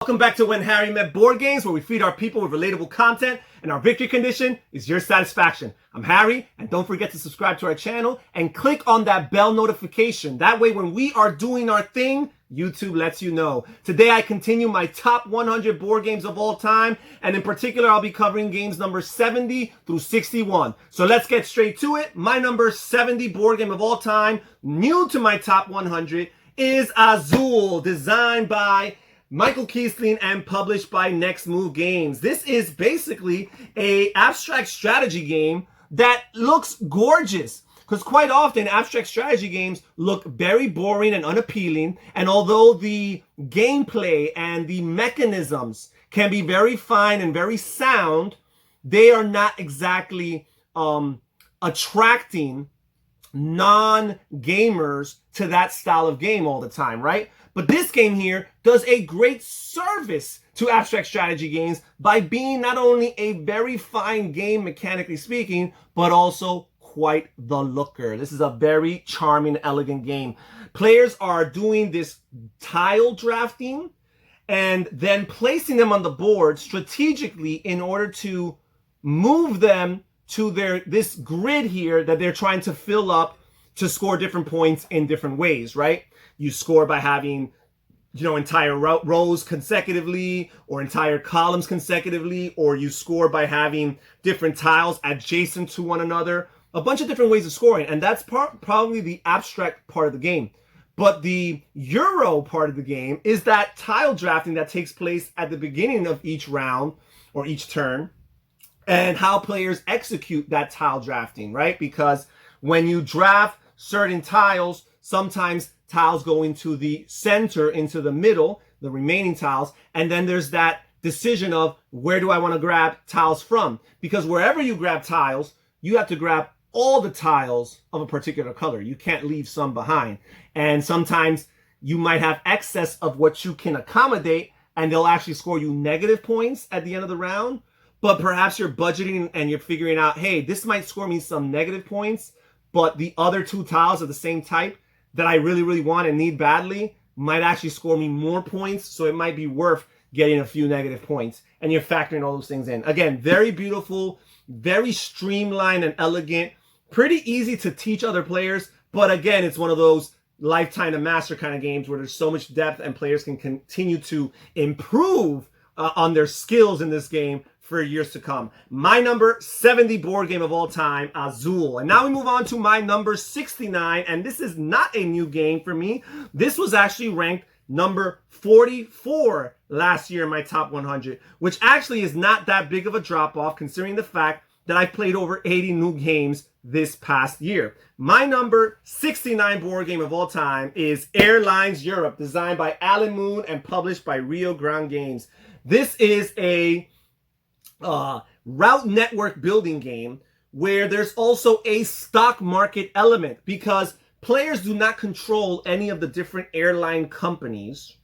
Welcome back to When Harry Met Board Games, where we feed our people with relatable content, and our victory condition is your satisfaction. I'm Harry, and don't forget to subscribe to our channel and click on that bell notification. That way, when we are doing our thing, YouTube lets you know. Today, I continue my top 100 board games of all time, and in particular, I'll be covering games number 70 through 61. So let's get straight to it. My number 70 board game of all time, new to my top 100, is Azul, designed by Michael Kiesling and published by Next Move Games. This is basically a abstract strategy game that looks gorgeous, because quite often abstract strategy games look very boring and unappealing, and although the gameplay and the mechanisms can be very fine and very sound, they are not exactly attracting non-gamers to that style of game all the time, right? But this game here does a great service to abstract strategy games by being not only a very fine game mechanically speaking, but also quite the looker. This is a very charming, elegant game. Players are doing this tile drafting and then placing them on the board strategically in order to move them to this grid here that they're trying to fill up to score different points in different ways, right? You score by having, entire rows consecutively or entire columns consecutively, or you score by having different tiles adjacent to one another. A bunch of different ways of scoring, and that's probably the abstract part of the game. But the Euro part of the game is that tile drafting that takes place at the beginning of each round or each turn, and how players execute that tile drafting, right? Because when you draft certain tiles, sometimes tiles go into the center, into the middle, the remaining tiles, and then there's that decision of where do I want to grab tiles from? Because wherever you grab tiles, you have to grab all the tiles of a particular color. You can't leave some behind. And sometimes you might have excess of what you can accommodate, and they'll actually score you negative points at the end of the round. But perhaps you're budgeting and you're figuring out, hey, this might score me some negative points, but the other two tiles of the same type that I really, really want and need badly might actually score me more points, so it might be worth getting a few negative points. And you're factoring all those things in. Again, very beautiful, very streamlined and elegant, pretty easy to teach other players, but again, it's one of those lifetime to master kind of games where there's so much depth and players can continue to improve on their skills in this game for years to come. My number 70 board game of all time, Azul. And now we move on to my number 69, and this is not a new game for me. This was actually ranked number 44 last year in my top 100, which actually is not that big of a drop-off considering the fact that I played over 80 new games this past year. My number 69 board game of all time is Airlines Europe, designed by Alan Moon and published by Rio Grande Games. This is a route network building game where there's also a stock market element, because players do not control any of the different airline companies.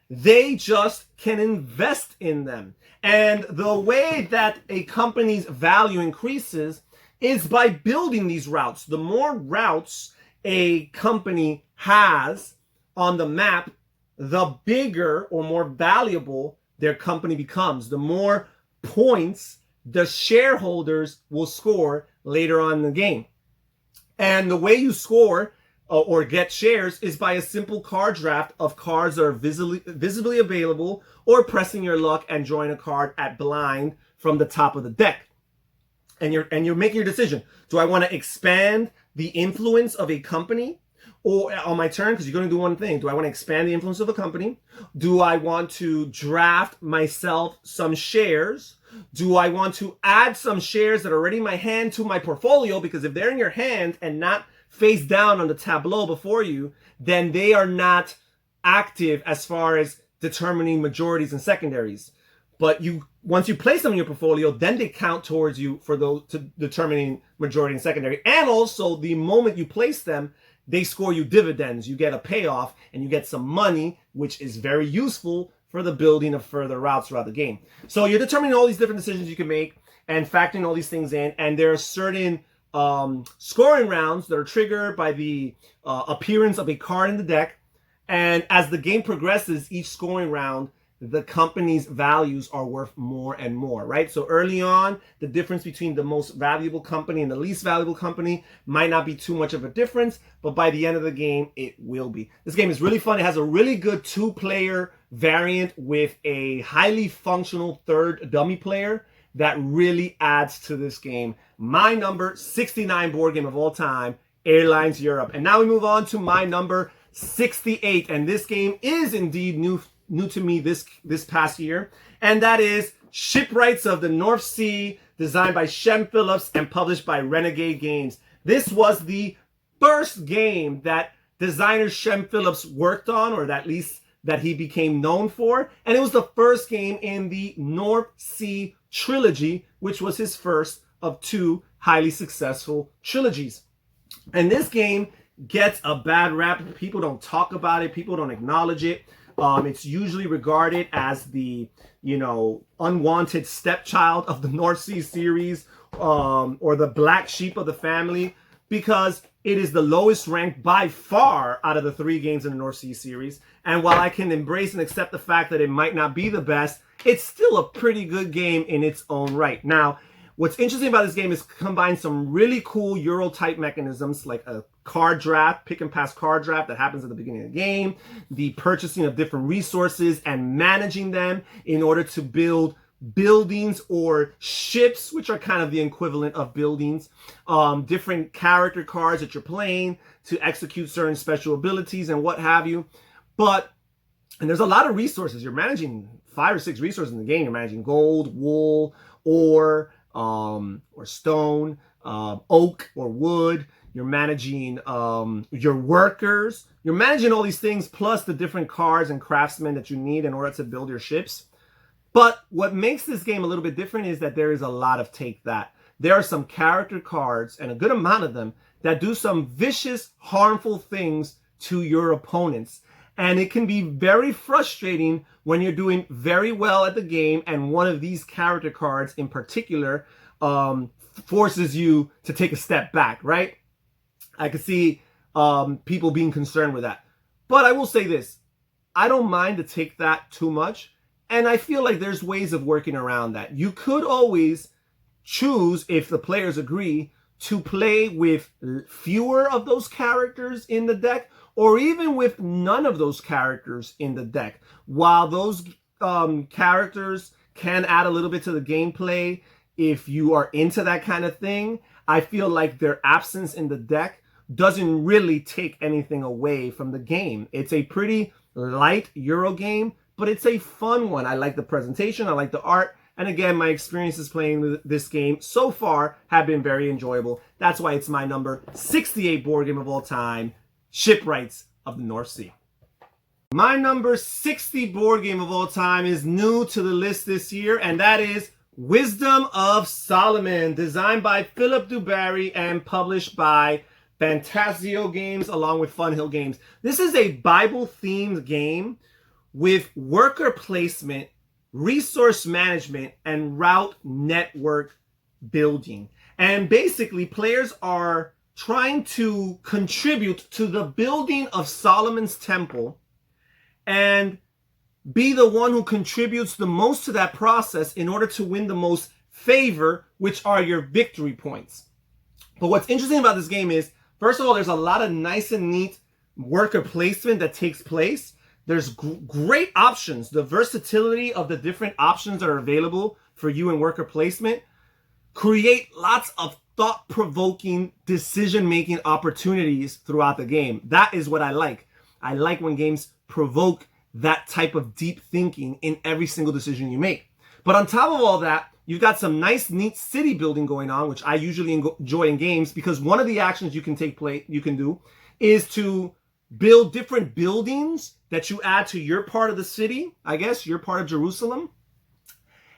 They just can invest in them. And the way that a company's value increases is by building these routes. The more routes a company has on the map, the bigger or more valuable their company becomes. The more points the shareholders will score later on in the game. And the way you score or get shares is by a simple card draft of cards that are visibly available, or pressing your luck and drawing a card at blind from the top of the deck. And you're making your decision. Do I want to expand the influence of a company? Or on my turn, because you're going to do one thing. Do I want to expand the influence of a company? Do I want to draft myself some shares? Do I want to add some shares that are already in my hand to my portfolio? Because if they're in your hand and not face down on the tableau before you, then they are not active as far as determining majorities and secondaries. But once you place them in your portfolio, then they count towards you for those to determining majority and secondary. And also, the moment you place them, they score you dividends. You get a payoff and you get some money, which is very useful for the building of further routes throughout the game. So you're determining all these different decisions you can make and factoring all these things in. And there are certain scoring rounds that are triggered by the appearance of a card in the deck. And as the game progresses, each scoring round the company's values are worth more and more, right? So early on, the difference between the most valuable company and the least valuable company might not be too much of a difference, but by the end of the game, it will be. This game is really fun. It has a really good 2-player variant with a highly functional third dummy player that really adds to this game. My number 69 board game of all time, Airlines Europe. And now we move on to my number 68, and this game is indeed new to me this past year, and that is Shipwrights of the North Sea, designed by Shem Phillips and published by Renegade Games. This was the first game that designer Shem Phillips worked on, or at least that he became known for, and it was the first game in the North Sea trilogy, which was his first of 2 highly successful trilogies. And this game gets a bad rap. People don't talk about it. People don't acknowledge it. It's usually regarded as the, unwanted stepchild of the North Sea series, or the black sheep of the family, because it is the lowest ranked by far out of the 3 games in the North Sea series. And while I can embrace and accept the fact that it might not be the best, it's still a pretty good game in its own right. Now, what's interesting about this game is combine some really cool Euro type mechanisms, like a card draft, pick and pass card draft that happens at the beginning of the game, the purchasing of different resources and managing them in order to build buildings or ships, which are kind of the equivalent of buildings, different character cards that you're playing to execute certain special abilities and what have you. And there's a lot of resources. You're managing 5 or 6 resources in the game. You're managing gold, wool, ore, or stone, oak or wood. You're managing your workers. You're managing all these things, plus the different cards and craftsmen that you need in order to build your ships. But what makes this game a little bit different is that there is a lot of take that. There are some character cards, and a good amount of them, that do some vicious, harmful things to your opponents. And it can be very frustrating when you're doing very well at the game and one of these character cards in particular forces you to take a step back, right? I could see people being concerned with that. But I will say this. I don't mind to take that too much. And I feel like there's ways of working around that. You could always choose, if the players agree, to play with fewer of those characters in the deck, or even with none of those characters in the deck. While those characters can add a little bit to the gameplay if you are into that kind of thing, I feel like their absence in the deck doesn't really take anything away from the game. It's a pretty light Euro game, but it's a fun one. I like the presentation, I like the art, and again, my experiences playing this game so far have been very enjoyable. That's why it's my number 68 board game of all time, Shipwrights of the North Sea. My number 60 board game of all time is new to the list this year, and that is Wisdom of Solomon, designed by Philip Dubarry and published by Fantasio Games along with Fun Hill Games. This is a Bible-themed game with worker placement, resource management, and route network building. And basically, players are trying to contribute to the building of Solomon's temple and be the one who contributes the most to that process in order to win the most favor, which are your victory points. But what's interesting about this game is, first of all, there's a lot of nice and neat worker placement that takes place. There's great options. The versatility of the different options that are available for you in worker placement create lots of thought-provoking decision-making opportunities throughout the game. That is what I like. I like when games provoke that type of deep thinking in every single decision you make. But on top of all that, you've got some nice, neat city building going on, which I usually enjoy in games, because one of the actions you can do is to build different buildings that you add to your part of the city, I guess, your part of Jerusalem.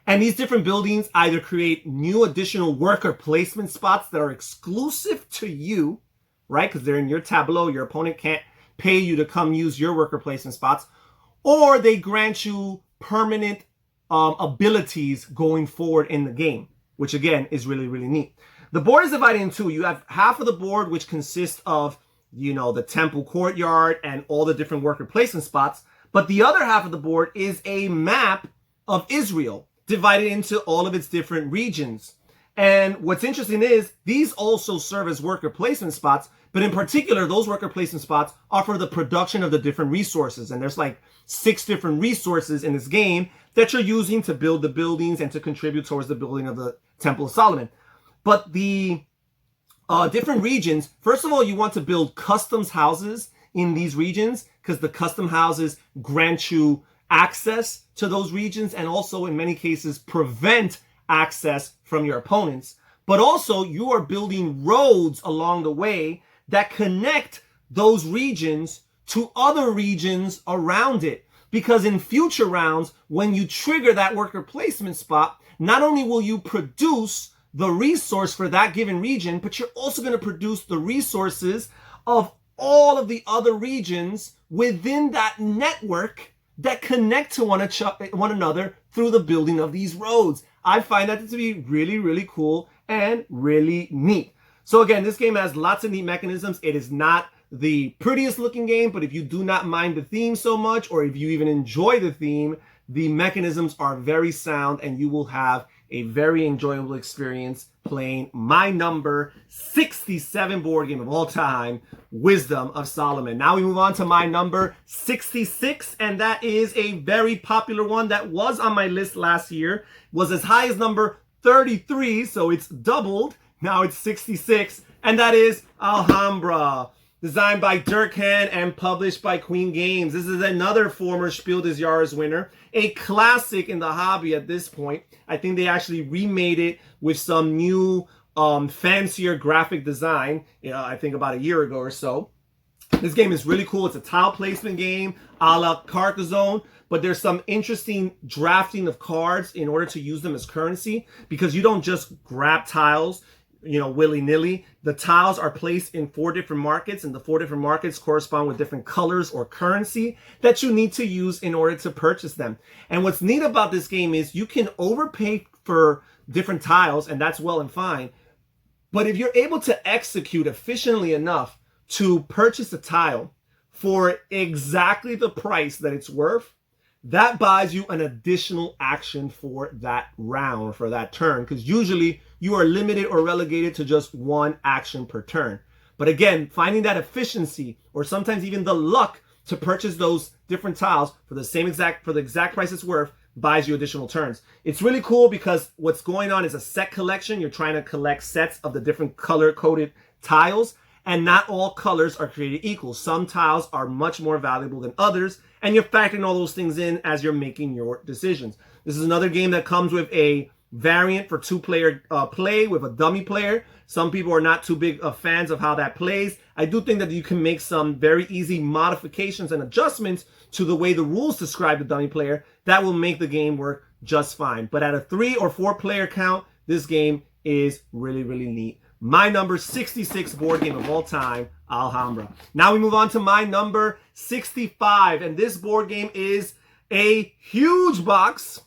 And these different buildings either create new additional worker placement spots that are exclusive to you, right? Because they're in your tableau. Your opponent can't pay you to come use your worker placement spots. Or they grant you permanent abilities going forward in the game, which again is really, really neat. The board is divided in two. You have half of the board, which consists of, the temple courtyard and all the different worker placement spots. But the other half of the board is a map of Israel divided into all of its different regions. And what's interesting is these also serve as worker placement spots, but in particular, those worker placement spots are for the production of the different resources. And there's like 6 different resources in this game that you're using to build the buildings and to contribute towards the building of the Temple of Solomon. But the different regions, first of all, you want to build customs houses in these regions because the custom houses grant you access to those regions and also in many cases prevent access from your opponents. But also you are building roads along the way that connect those regions to other regions around it. Because in future rounds, when you trigger that worker placement spot, not only will you produce the resource for that given region, but you're also going to produce the resources of all of the other regions within that network that connect to one another through the building of these roads. I find that to be really, really cool and really neat. So again, this game has lots of neat mechanisms. It is not the prettiest looking game, but if you do not mind the theme so much, or if you even enjoy the theme, the mechanisms are very sound and you will have a very enjoyable experience playing my number 67 board game of all time, Wisdom of Solomon. Now we move on to my number 66, and that is a very popular one that was on my list last year, was as high as number 33, so it's doubled. Now it's 66, and that is Alhambra. Designed by Durkheim and published by Queen Games. This is another former Spiel des Jahres winner. A classic in the hobby at this point. I think they actually remade it with some new, fancier graphic design, I think about a year ago or so. This game is really cool. It's a tile placement game, a la Carcassonne, but there's some interesting drafting of cards in order to use them as currency, because you don't just grab tiles, willy-nilly. The tiles are placed in 4 different markets, and the 4 different markets correspond with different colors or currency that you need to use in order to purchase them. And what's neat about this game is you can overpay for different tiles, and that's well and fine. But if you're able to execute efficiently enough to purchase a tile for exactly the price that it's worth, that buys you an additional action for that round, for that turn, because usually you are limited or relegated to just 1 action per turn. But again, finding that efficiency or sometimes even the luck to purchase those different tiles for the exact price it's worth buys you additional turns. It's really cool because what's going on is a set collection. You're trying to collect sets of the different color-coded tiles, and not all colors are created equal. Some tiles are much more valuable than others, and you're factoring all those things in as you're making your decisions. This is another game that comes with a variant for 2-player play with a dummy player. Some people are not too big of fans of how that plays. I do think that you can make some very easy modifications and adjustments to the way the rules describe the dummy player that will make the game work just fine. But at a 3 or 4 player count, this game is really, really neat. My number 66 board game of all time, Alhambra. Now we move on to my number 65, and this board game is a huge box.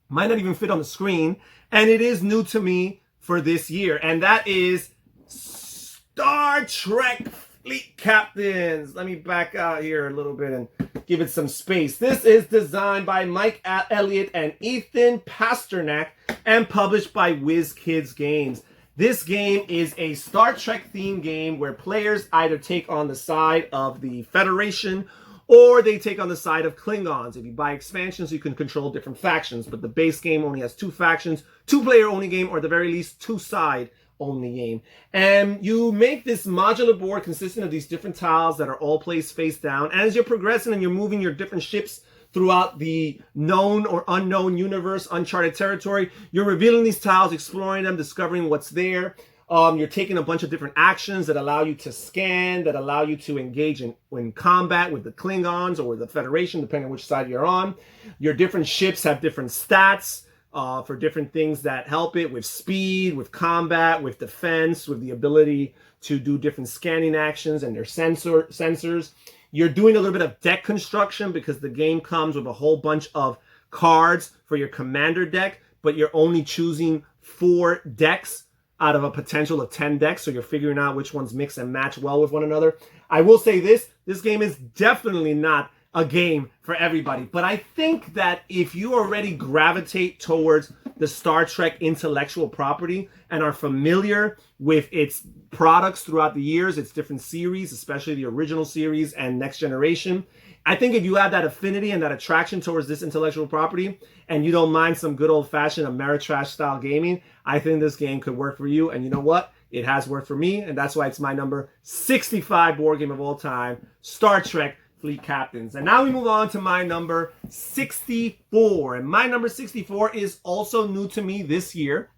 Might not even fit on the screen, and it is new to me for this year, and that is Star Trek Fleet Captains. Let me back out here a little bit and give it some space. This is designed by Mike Elliott and Ethan Pasternak and published by WizKids Games. This game is a Star Trek themed game where players either take on the side of the Federation or they take on the side of Klingons. If you buy expansions, you can control different factions, but the base game only has 2 factions, 2-player only game, or at the very least 2-side only game. And you make this modular board consisting of these different tiles that are all placed face down. And as you're progressing and you're moving your different ships throughout the known or unknown universe, uncharted territory, you're revealing these tiles, exploring them, discovering what's there. You're taking a bunch of different actions that allow you to scan, that allow you to engage in combat with the Klingons or with the Federation, depending on which side you're on. Your different ships have different stats for different things that help it, with speed, with combat, with defense, with the ability to do different scanning actions and their sensors. You're doing a little bit of deck construction because the game comes with a whole bunch of cards for your commander deck, but you're only choosing 4 decks out of a potential of 10 decks, so you're figuring out which ones mix and match well with one another. I will say this game is definitely not a game for everybody. But I think that if you already gravitate towards the Star Trek intellectual property and are familiar with its products throughout the years, its different series, especially the original series and Next Generation, I think if you have that affinity and that attraction towards this intellectual property and you don't mind some good old-fashioned Ameritrash style gaming, I think this game could work for you. And you know what? It has worked for me, and that's why it's my number 65 board game of all time, Star Trek Fleet Captains. And now we move on to my number 64. And my number 64 is also new to me this year.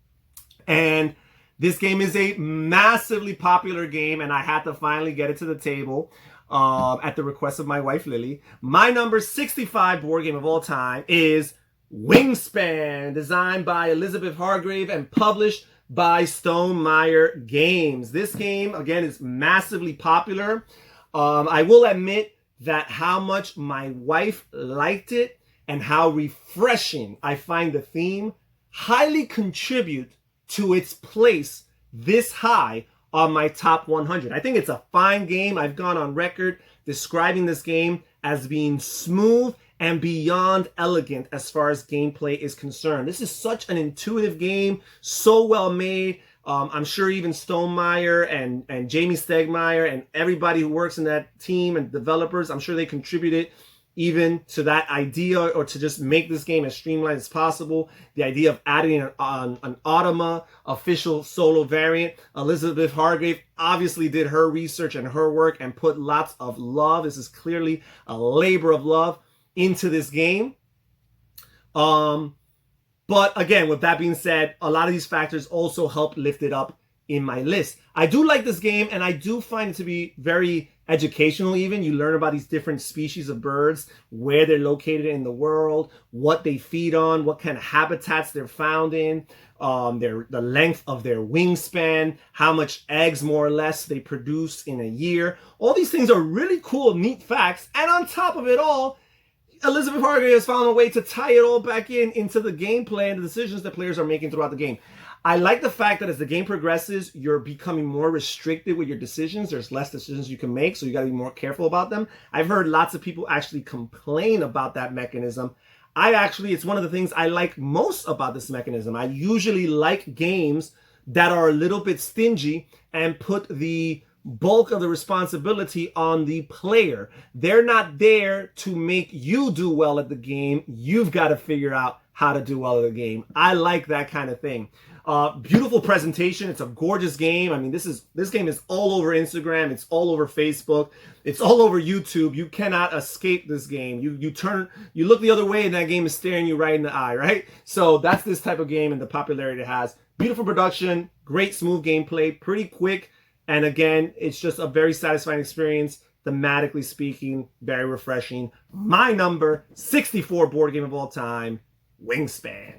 And this game is a massively popular game, and I had to finally get it to the table at the request of my wife, Lily. My number 65 board game of all time is Wingspan, designed by Elizabeth Hargrave and published by Stonemaier Games. This game, again, is massively popular. I will admit that how much my wife liked it and how refreshing I find the theme highly contribute to its place this high on my top 100. I think it's a fine game. I've gone on record describing this game as being smooth and beyond elegant as far as gameplay is concerned. This is such an intuitive game, so well made. I'm sure even Stonemaier and Jamie Stegmaier and everybody who works in that team and developers, I'm sure they contributed even to that idea or to just make this game as streamlined as possible. The idea of adding an Automa official solo variant. Elizabeth Hargrave obviously did her research and her work and put lots of love. This is clearly a labor of love into this game. But again, with that being said, a lot of these factors also help lift it up in my list. I do like this game, and I do find it to be very educational even. You learn about these different species of birds, where they're located in the world, what they feed on, what kind of habitats they're found in, the length of their wingspan, how much eggs more or less they produce in a year. All these things are really cool, neat facts. And on top of it all, Elizabeth Hargrave has found a way to tie it all back into the gameplay and the decisions that players are making throughout the game. I like the fact that as the game progresses, you're becoming more restricted with your decisions. There's less decisions you can make, so you got to be more careful about them. I've heard lots of people actually complain about that mechanism. It's one of the things I like most about this mechanism. I usually like games that are a little bit stingy and put the bulk of the responsibility on the player. They're not there to make you do well at the game. You've got to figure out how to do well at the game. I like that kind of thing. Beautiful presentation. It's a gorgeous game. I mean, this game is all over Instagram. It's all over Facebook. It's all over YouTube. You cannot escape this game. You look the other way and that game is staring you right in the eye, right? So that's this type of game and the popularity it has. Beautiful production, great smooth gameplay, pretty quick. And again, it's just a very satisfying experience, thematically speaking, very refreshing. My number 64 board game of all time, Wingspan.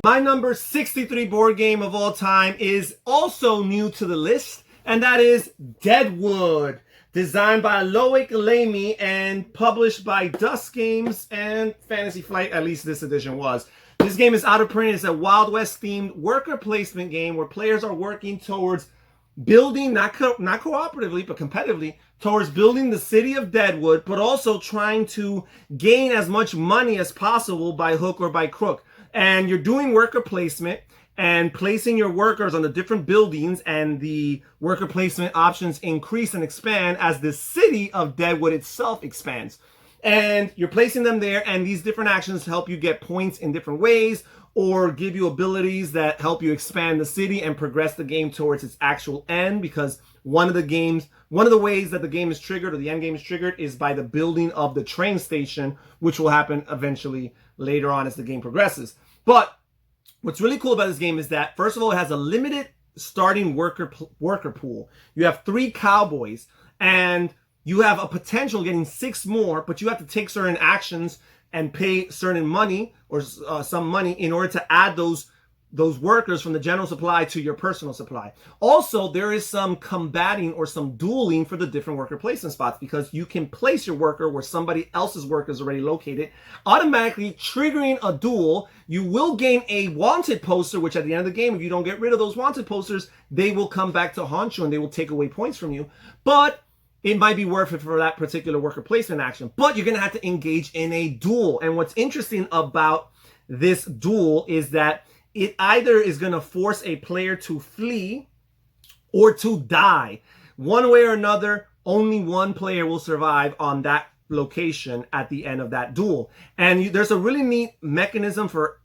My number 63 board game of all time is also new to the list, and that is Deadwood, designed by Loic Lamy and published by Dust Games and Fantasy Flight, at least this edition was. This game is out of print. It's a Wild West themed worker placement game where players are working towards building, not cooperatively, but competitively, towards building the city of Deadwood, but also trying to gain as much money as possible by hook or by crook. And you're doing worker placement and placing your workers on the different buildings, and the worker placement options increase and expand as the city of Deadwood itself expands. And you're placing them there, and these different actions help you get points in different ways, or give you abilities that help you expand the city and progress the game towards its actual end, because one of the ways that the game is triggered, or the end game is triggered, is by the building of the train station, which will happen eventually later on as the game progresses. But what's really cool about this game is that, first of all, it has a limited starting worker pool. You have 3 cowboys, and you have a potential getting 6 more, but you have to take certain actions and pay certain money or some money in order to add those workers from the general supply to your personal supply. Also, there is some combating or some dueling for the different worker placement spots, because you can place your worker where somebody else's worker is already located, automatically triggering a duel. You will gain a wanted poster, which at the end of the game, if you don't get rid of those wanted posters, they will come back to haunt you and they will take away points from you. But it might be worth it for that particular worker placement action. But you're going to have to engage in a duel. And what's interesting about this duel is that it either is going to force a player to flee or to die. One way or another, only one player will survive on that location at the end of that duel. And there's a really neat mechanism for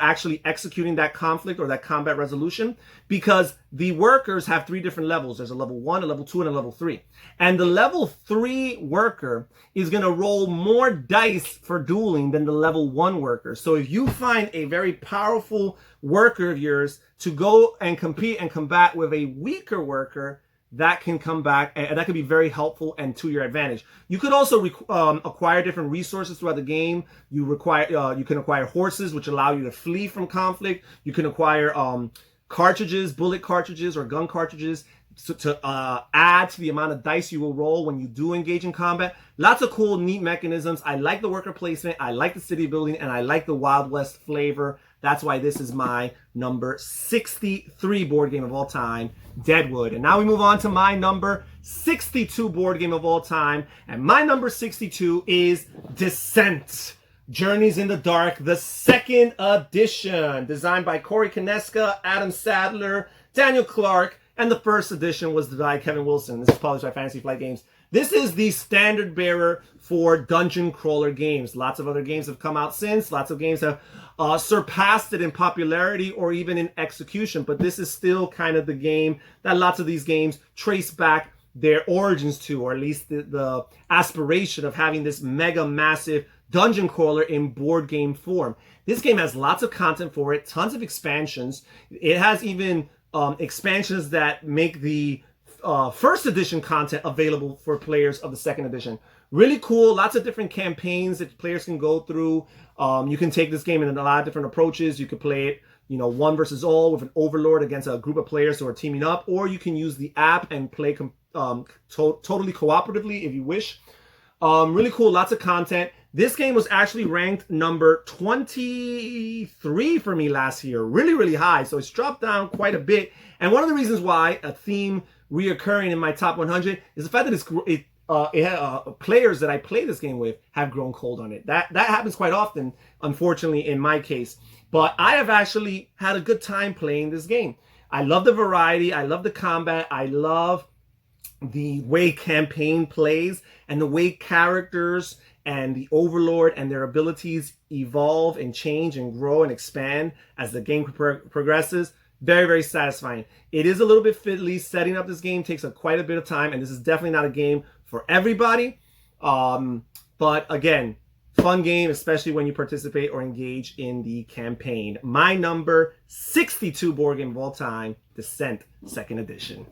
actually executing that conflict or that combat resolution, because the workers have 3 different levels. There's a level 1, a level 2, and a level 3. And the level 3 worker is going to roll more dice for dueling than the level 1 worker. So if you find a very powerful worker of yours to go and compete and combat with a weaker worker, that can come back, and that can be very helpful and to your advantage. You could also acquire different resources throughout the game. You can acquire horses, which allow you to flee from conflict. You can acquire cartridges, bullet cartridges or gun cartridges to add to the amount of dice you will roll when you do engage in combat. Lots of cool, neat mechanisms. I like the worker placement, I like the city building, and I like the Wild West flavor. That's why this is my number 63 board game of all time, Deadwood. And now we move on to my number 62 board game of all time. And my number 62 is Descent: Journeys in the Dark, the 2nd edition. Designed by Corey Konieczka, Adam Sadler, Daniel Clark, and the 1st edition was by Kevin Wilson. This is published by Fantasy Flight Games. This is the standard bearer for dungeon crawler games. Lots of other games have come out since. Lots of games have surpassed it in popularity or even in execution. But this is still kind of the game that lots of these games trace back their origins to, or at least the aspiration of having this mega massive dungeon crawler in board game form. This game has lots of content for it, tons of expansions. It has even expansions that make the 1st edition content available for players of the 2nd edition. Really cool, lots of different campaigns that players can go through. You can take this game in a lot of different approaches. You could play it, one versus all with an overlord against a group of players who are teaming up, or you can use the app and play totally cooperatively if you wish. Really cool, lots of content. This game was actually ranked number 23 for me last year. Really, really high. So it's dropped down quite a bit. And one of the reasons why a theme reoccurring in my top 100 is the fact that players that I play this game with have grown cold on it. That happens quite often, unfortunately, in my case. But I have actually had a good time playing this game. I love the variety. I love the combat. I love the way campaign plays and the way characters and the overlord and their abilities evolve and change and grow and expand as the game progresses. Very, very satisfying. It is a little bit fiddly. Setting up this game takes quite a bit of time, and this is definitely not a game for everybody. But again, fun game, especially when you participate or engage in the campaign. My number 62 board game of all time, Descent, 2nd edition.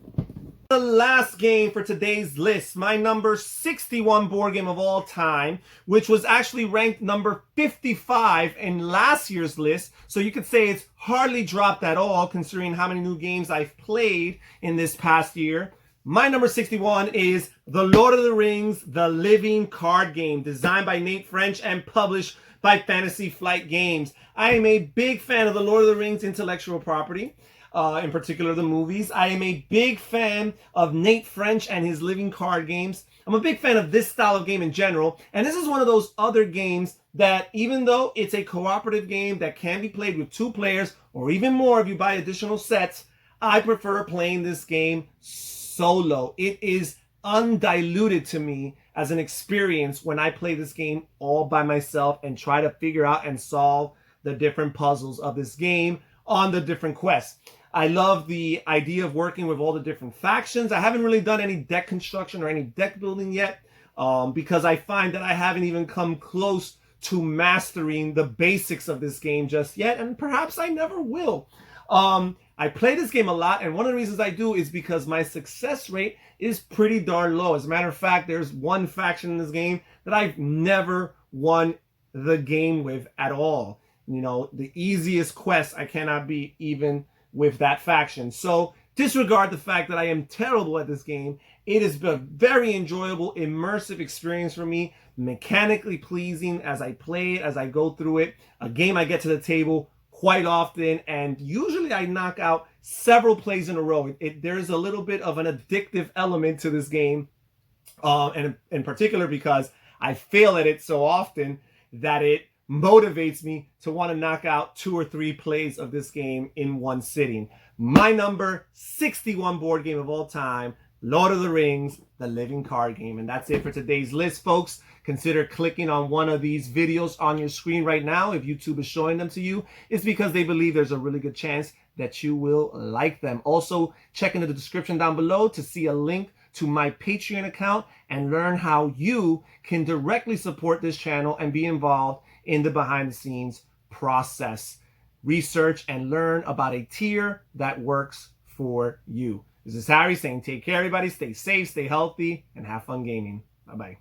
The last game for today's list, my number 61 board game of all time, which was actually ranked number 55 in last year's list. So you could say it's hardly dropped at all considering how many new games I've played in this past year. My number 61 is The Lord of the Rings, The Living Card Game, designed by Nate French and published by Fantasy Flight Games. I am a big fan of the Lord of the Rings intellectual property. In particular, the movies. I am a big fan of Nate French and his living card games. I'm a big fan of this style of game in general. And this is one of those other games that, even though it's a cooperative game that can be played with 2 players or even more if you buy additional sets, I prefer playing this game solo. It is undiluted to me as an experience when I play this game all by myself and try to figure out and solve the different puzzles of this game on the different quests. I love the idea of working with all the different factions. I haven't really done any deck construction or any deck building yet because I find that I haven't even come close to mastering the basics of this game just yet, and perhaps I never will. I play this game a lot, and one of the reasons I do is because my success rate is pretty darn low. As a matter of fact, there's one faction in this game that I've never won the game with at all. The easiest quest I cannot beat even with that faction. So disregard the fact that I am terrible at this game. It has been a very enjoyable, immersive experience for me, mechanically pleasing as I play it, as I go through it. A game I get to the table quite often, and usually I knock out several plays in a row. There is a little bit of an addictive element to this game and in particular because I fail at it so often that it motivates me to want to knock out 2 or 3 plays of this game in one sitting. My number 61 board game of all time, Lord of the Rings, the living card game. And that's it for today's list, folks. Consider clicking on one of these videos on your screen right now. If YouTube is showing them to you, it's because they believe there's a really good chance that you will like them. Also, check into the description down below to see a link to my Patreon account and learn how you can directly support this channel and be involved in the behind the scenes process. Research and learn about a tier that works for you. This is Harry saying take care, everybody. Stay safe, stay healthy, and have fun gaming. Bye-bye.